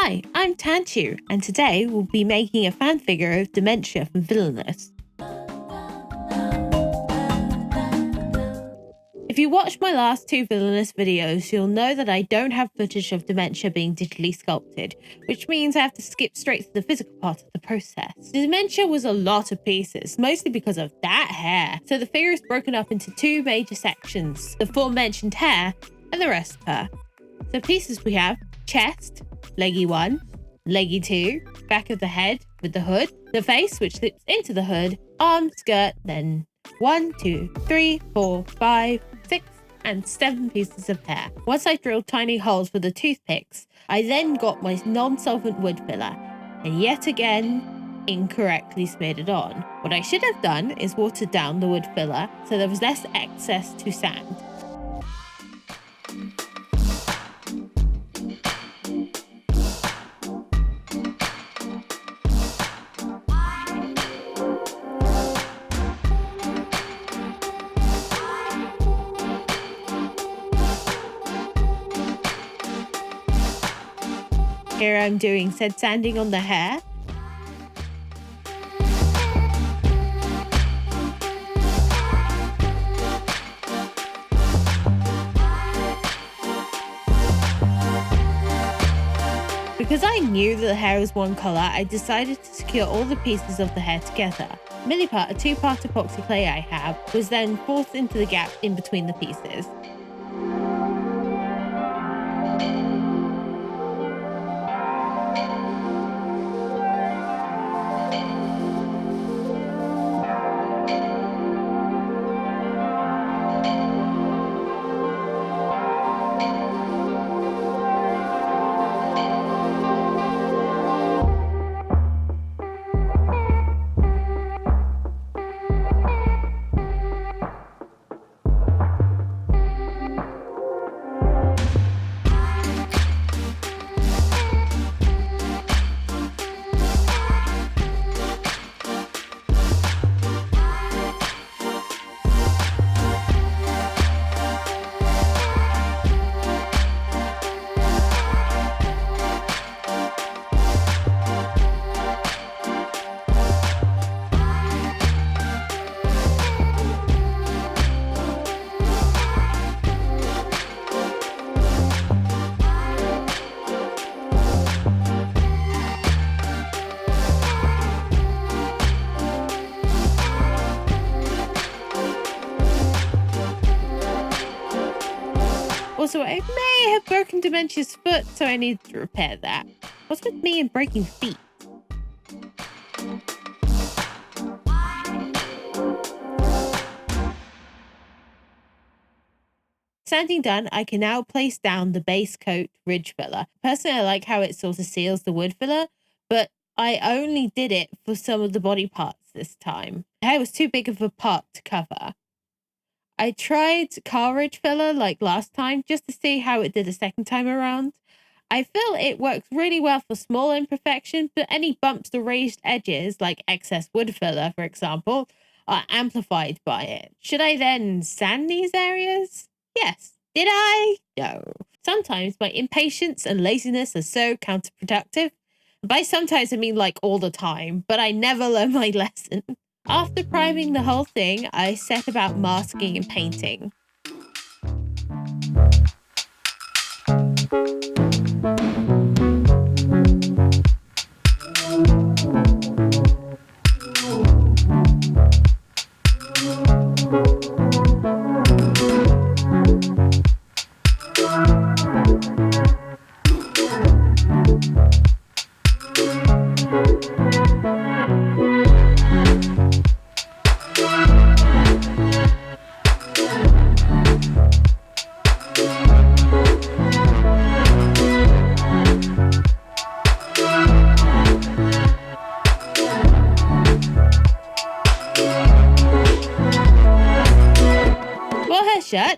Hi, I'm Tanchu, and today we'll be making a fan figure of Demencia from Villainous. If you watched my last two Villainous videos, you'll know that I don't have footage of Demencia being digitally sculpted, which means I have to skip straight to the physical part of the process. Demencia was a lot of pieces, mostly because of that hair, so the figure is broken up into two major sections, the aforementioned hair and the rest of her. So pieces we have: chest, leggy 1, leggy 2, back of the head with the hood, the face which slips into the hood, arm, skirt, then 1, 2, 3, 4, 5, 6 and 7 pieces of hair. Once I drilled tiny holes with the toothpicks, I then got my non-solvent wood filler and yet again incorrectly smeared it on. What I should have done is watered down the wood filler so there was less excess to sand. Here I'm doing said sanding on the hair. Because I knew that the hair was one colour, I decided to secure all the pieces of the hair together. Milliput, a 2-part epoxy clay I have, was then forced into the gap in between the pieces. Also, I may have broken Demencia's foot, so I need to repair that. What's with me and breaking feet? Sanding done, I can now place down the base coat ridge filler. Personally, I like how it sort of seals the wood filler, but I only did it for some of the body parts this time. The hair was too big of a part to cover. I tried car ridge filler like last time just to see how it did the second time around. I feel it works really well for small imperfections, but any bumps or raised edges, like excess wood filler, for example, are amplified by it. Should I then sand these areas? Yes. Did I? No. Sometimes my impatience and laziness are so counterproductive. By sometimes I mean like all the time, but I never learn my lesson. After priming the whole thing, I set about masking and painting.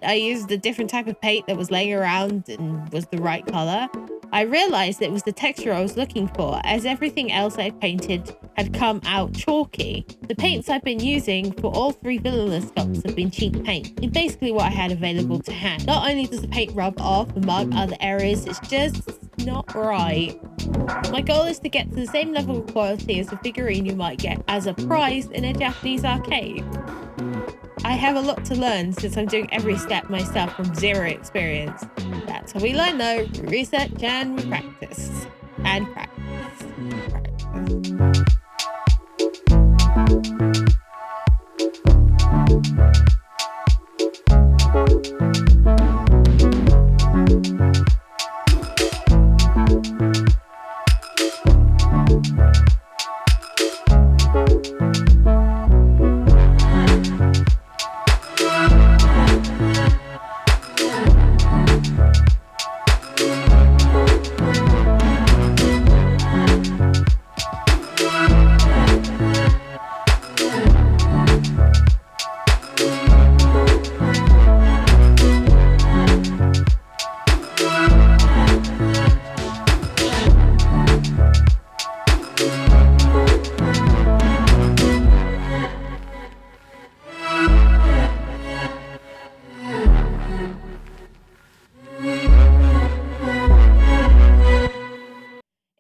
but I used a different type of paint that was laying around and was the right color. I realized it was the texture I was looking for, as everything else I painted had come out chalky. The paints I've been using for all 3 Villainous sculpts have been cheap paint. It's basically what I had available to hand. Not only does the paint rub off and mark other areas, it's just not right. My goal is to get to the same level of quality as a figurine you might get as a prize in a Japanese arcade. I have a lot to learn since I'm doing every step myself from zero experience. That's how we learn though, we research and we practice. And practice.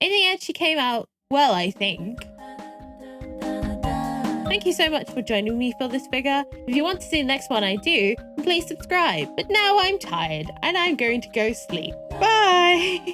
In the end, she came out well, I think. Thank you so much for joining me for this figure. If you want to see the next one I do, please subscribe. But now I'm tired and I'm going to go sleep. Bye!